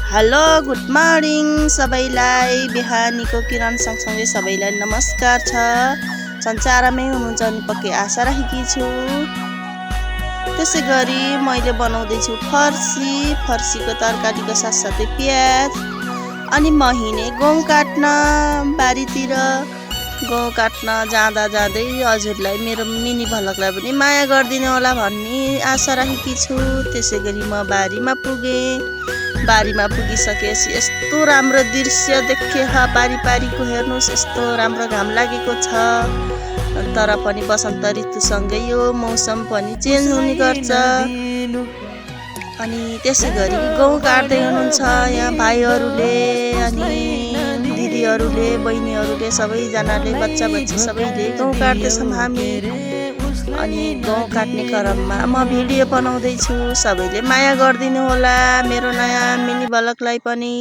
Hello good morning सबैलाई। बिहानीको किरण सँगसँगै सबैलाई नमस्कार छ। सन्चै आरामै हुनुहुन्छ अनि पक्कै आशा राखेकी छु। त्यसै गरी मैले बनाउँदैछु फर्सीको तरकारीको साथसाथै प्याज। अनि म हिँडेँ गहुँ काट्न बारीतिर। गहुँ काट्न जाँदै हजुरलाई मेरो मिनी भलकलाई पनि माया गरिदिनु होला भन्ने आशा राखेकी छु। त्यसै गरी म बारीमा पुगेँ। बारीमा पुगिसकेपछि यस्तो राम्रो दृश्य देखेँ। पारीको हेर्नुहोस्, यस्तो राम्रो घाम लागेको छ। तर पनि वसन्त ऋतुसँगै यो मौसम पनि चेन्ज हुने गर्छ। अनि त्यसै गरी गहुँ काट्दै हुनुहुन्छ यहाँ भाइहरूले अनि दिदीहरूले बहिनीहरूले सबैजनाले बच्चा सबैले गहुँ काट्दैछौँ हामी। अनि गहुँ काट्ने क्रममा म भिडियो बनाउँदैछु। सबैले माया गरिदिनु होला मेरो नयाँ मिनी भलकलाई पनि।